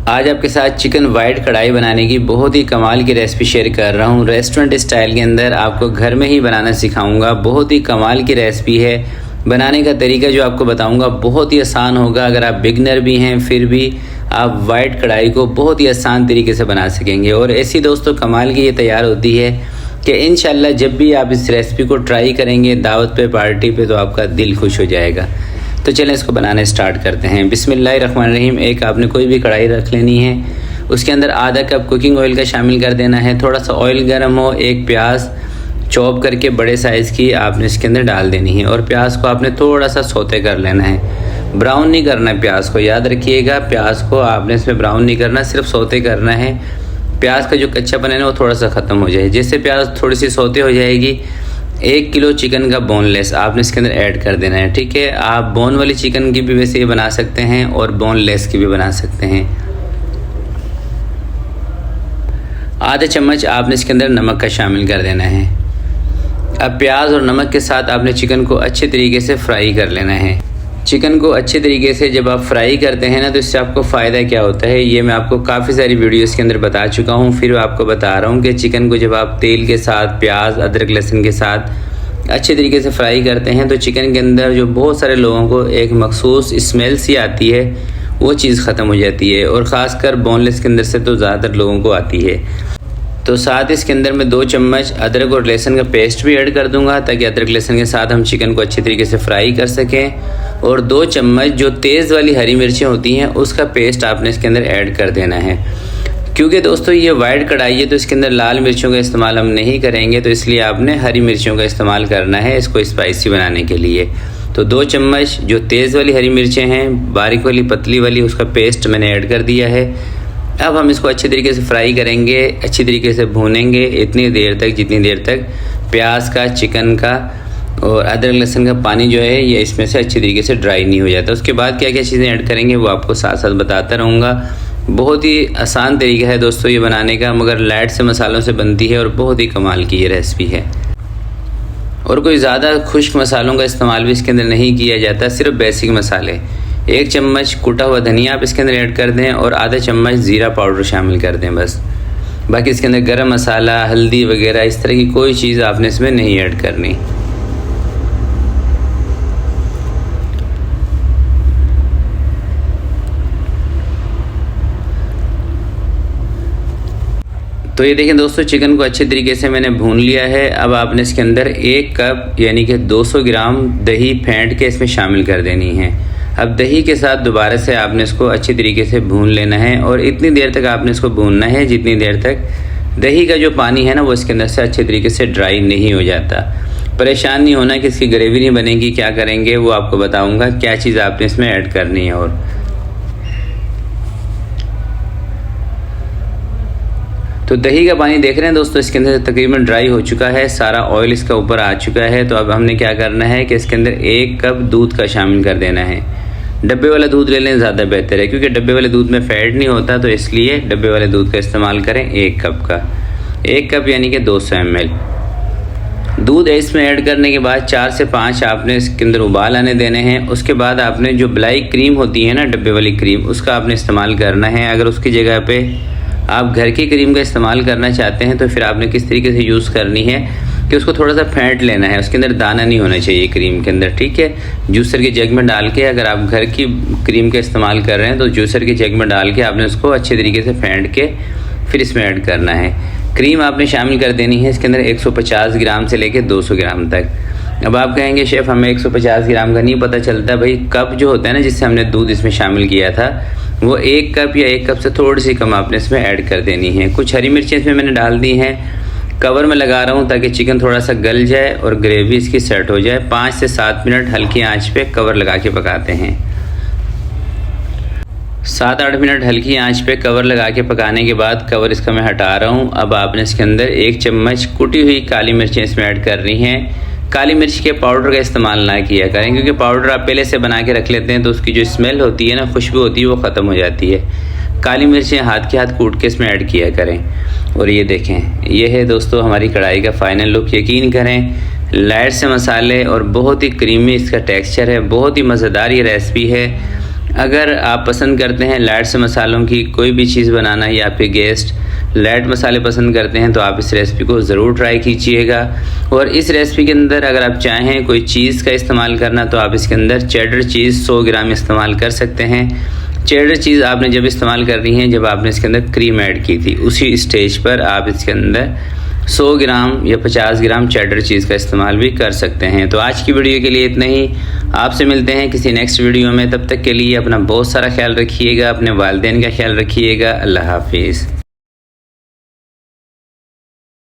आज आपके साथ चिकन वाइट कढ़ाई बनाने की बहुत ही कमाल की रेसिपी शेयर कर रहा हूँ। रेस्टोरेंट स्टाइल के अंदर आपको घर में ही बनाना सिखाऊंगा। बहुत ही कमाल की रेसिपी है। बनाने का तरीका जो आपको बताऊंगा बहुत ही आसान होगा। अगर आप बिगनर भी हैं फिर भी आप वाइट कढ़ाई को बहुत ही आसान तरीके से बना सकेंगे। और ऐसी दोस्तों कमाल की ये तैयार होती है कि इंशाल्लाह जब भी आप इस रेसिपी को ट्राई करेंगे दावत पे, पार्टी पे, तो आपका दिल खुश हो जाएगा। तो चलें इसको बनाना स्टार्ट करते हैं। बिस्मिल्लाहिर्रहमानिर्रहीम। एक आपने कोई भी कढ़ाई रख लेनी है, उसके अंदर आधा कप कुकिंग ऑयल का शामिल कर देना है। थोड़ा सा ऑयल गर्म हो, एक प्याज चॉप करके बड़े साइज़ की आपने इसके अंदर डाल देनी है। और प्याज को आपने थोड़ा सा सौते कर लेना है, ब्राउन नहीं करना है प्याज को, याद रखिएगा। प्याज को आपने इसमें ब्राउन नहीं करना, सिर्फ सौते करना है। प्याज का जो कच्चापन है ना वो थोड़ा सा ख़त्म हो जाए। जैसे प्याज थोड़ी सी सौते हो जाएगी, 1 किलो चिकन का बोनलेस आपने इसके अंदर ऐड कर देना है। ठीक है, आप बोन वाली चिकन की भी वैसे ये बना सकते हैं और बोनलेस की भी बना सकते हैं। आधा चम्मच आपने इसके अंदर नमक का शामिल कर देना है। अब प्याज और नमक के साथ आपने चिकन को अच्छे तरीके से फ्राई कर लेना है। चिकन को अच्छे तरीके से जब आप फ्राई करते हैं ना तो इससे आपको फ़ायदा क्या होता है ये मैं आपको काफ़ी सारी वीडियोस के अंदर बता चुका हूँ। फिर आपको बता रहा हूँ कि चिकन को जब आप तेल के साथ, प्याज, अदरक, लहसुन के साथ अच्छे तरीके से फ्राई करते हैं तो चिकन के अंदर जो बहुत सारे लोगों को एक मखसूस स्मेल सी आती है वो चीज़ ख़त्म हो जाती है। और ख़ासकर बोनलेस के अंदर से तो ज़्यादातर लोगों को आती है। तो साथ इसके अंदर मैं 2 चम्मच अदरक और लहसुन का पेस्ट भी ऐड कर दूंगा ताकि अदरक लहसुन के साथ हम चिकन को अच्छी तरीके से फ्राई कर सकें। और 2 चम्मच जो तेज़ वाली हरी मिर्चें होती हैं उसका पेस्ट आपने इसके अंदर ऐड कर देना है। क्योंकि दोस्तों ये वाइट कढ़ाई है तो इसके अंदर लाल मिर्चों का इस्तेमाल हम नहीं करेंगे, तो इसलिए आपने हरी मिर्चों का इस्तेमाल करना है इसको स्पाइसी बनाने के लिए। तो 2 चम्मच जो तेज़ वाली हरी मिर्चें हैं, बारीक वाली, पतली वाली, उसका पेस्ट मैंने ऐड कर दिया है। अब हम इसको अच्छी तरीके से फ्राई करेंगे, अच्छी तरीके से भूनेंगे इतनी देर तक जितनी देर तक प्याज का, चिकन का और अदरक लहसुन का पानी जो है ये इसमें से अच्छी तरीके से ड्राई नहीं हो जाता। उसके बाद क्या क्या चीज़ें ऐड करेंगे वो आपको साथ साथ बताता रहूँगा। बहुत ही आसान तरीका है दोस्तों ये बनाने का, मगर लाइट से मसालों से बनती है और बहुत ही कमाल की ये रेसिपी है। और कोई ज़्यादा खुश्क मसालों का इस्तेमाल भी इसके अंदर नहीं किया जाता, सिर्फ बेसिक मसाले। 1 चम्मच कूटा हुआ धनिया आप इसके अंदर ऐड कर दें और आधा चम्मच ज़ीरा पाउडर शामिल कर दें बस। बाकी इसके अंदर गरम मसाला, हल्दी वगैरह इस तरह की कोई चीज़ आपने इसमें नहीं ऐड करनी। तो ये देखें दोस्तों चिकन को अच्छे तरीके से मैंने भून लिया है। अब आपने इसके अंदर 1 कप यानी कि 200 ग्राम दही फेंट के इसमें शामिल कर देनी है। अब दही के साथ दोबारा से आपने इसको अच्छी तरीके से भून लेना है और इतनी देर तक आपने इसको भूनना है जितनी देर तक दही का जो पानी है ना वो इसके अंदर से अच्छे तरीके से ड्राई नहीं हो जाता। परेशान नहीं होना कि इसकी ग्रेवी नहीं बनेगी, क्या करेंगे वो आपको बताऊंगा क्या चीज़ आपने इसमें ऐड करनी है। और तो दही का पानी देख रहे हैं दोस्तों इसके अंदर तकरीबन ड्राई हो चुका है, सारा ऑयल इसका ऊपर आ चुका है। तो अब हमने क्या करना है कि इसके अंदर 1 कप दूध का शामिल कर देना है। डब्बे वाला दूध ले लें ज़्यादा बेहतर है क्योंकि डब्बे वाले दूध में फ़ैट नहीं होता, तो इसलिए डब्बे वाले दूध का इस्तेमाल करें। 1 कप का 1 कप यानी कि 200 ml दूध है। इसमें ऐड करने के बाद 4 से 5 आपने इसके अंदर उबाल आने देने हैं। उसके बाद आपने जो मलाई क्रीम होती है ना, डब्बे वाली क्रीम, उसका आपने इस्तेमाल करना है। अगर उसकी जगह पे आप घर की क्रीम का इस्तेमाल करना चाहते हैं तो फिर आपने किस तरीके से यूज़ करनी है कि उसको थोड़ा सा फेंट लेना है, उसके अंदर दाना नहीं होना चाहिए क्रीम के अंदर। ठीक है, जूसर के जग में डाल के, अगर आप घर की क्रीम का इस्तेमाल कर रहे हैं तो जूसर के जग में डाल के आपने उसको अच्छे तरीके से फेंट के फिर इसमें ऐड करना है। क्रीम आपने शामिल कर देनी है इसके अंदर 150 ग्राम से लेकर 200 ग्राम तक। अब आप कहेंगे शेफ़ हमें 150 ग्राम का नहीं पता चलता। भाई कप जो होता है ना जिससे हमने दूध इसमें शामिल किया था वो 1 कप या 1 कप से थोड़ी सी कम आपने इसमें ऐड कर देनी है। कुछ हरी मिर्चें इसमें मैंने डाल दी हैं। कवर में लगा रहा हूँ ताकि चिकन थोड़ा सा गल जाए और ग्रेवी इसकी सेट हो जाए। 5 से 7 मिनट हल्की आंच पे कवर लगा के पकाते हैं। 7-8 मिनट हल्की आंच पे कवर लगा के पकाने के बाद कवर इसका मैं हटा रहा हूँ। अब आपने इसके अंदर 1 चम्मच कुटी हुई काली मिर्चें इसमें ऐड करनी है। काली मिर्च के पाउडर का इस्तेमाल ना किया करें क्योंकि पाउडर आप पहले से बना के रख लेते हैं तो उसकी जो स्मेल होती है ना, खुशबू होती है, वो ख़त्म हो जाती है। काली मिर्चें हाथ के हाथ कूट के इसमें ऐड किया करें। और ये देखें ये है दोस्तों हमारी कढ़ाई का फ़ाइनल लुक। यकीन करें लाइट से मसाले और बहुत ही क्रीमी इसका टेक्सचर है, बहुत ही मज़ेदार ये रेसिपी है। अगर आप पसंद करते हैं लाइट से मसालों की कोई भी चीज़ बनाना या आपके गेस्ट लाइट मसाले पसंद करते हैं तो आप इस रेसिपी को ज़रूर ट्राई कीजिएगा। और इस रेसिपी के अंदर अगर आप चाहें कोई चीज़ का इस्तेमाल करना तो आप इसके अंदर चेडर चीज़ 100 ग्राम इस्तेमाल कर सकते हैं। चेडर चीज़ आपने जब इस्तेमाल करनी है जब आपने इसके अंदर क्रीम ऐड की थी, उसी स्टेज पर आप इसके अंदर 100 ग्राम या 50 ग्राम चेडर चीज़ का इस्तेमाल भी कर सकते हैं। तो आज की वीडियो के लिए इतना ही। आपसे मिलते हैं किसी नेक्स्ट वीडियो में। तब तक के लिए अपना बहुत सारा ख्याल रखिएगा, अपने वालिदैन का ख्याल रखिएगा। अल्लाह हाफिज़।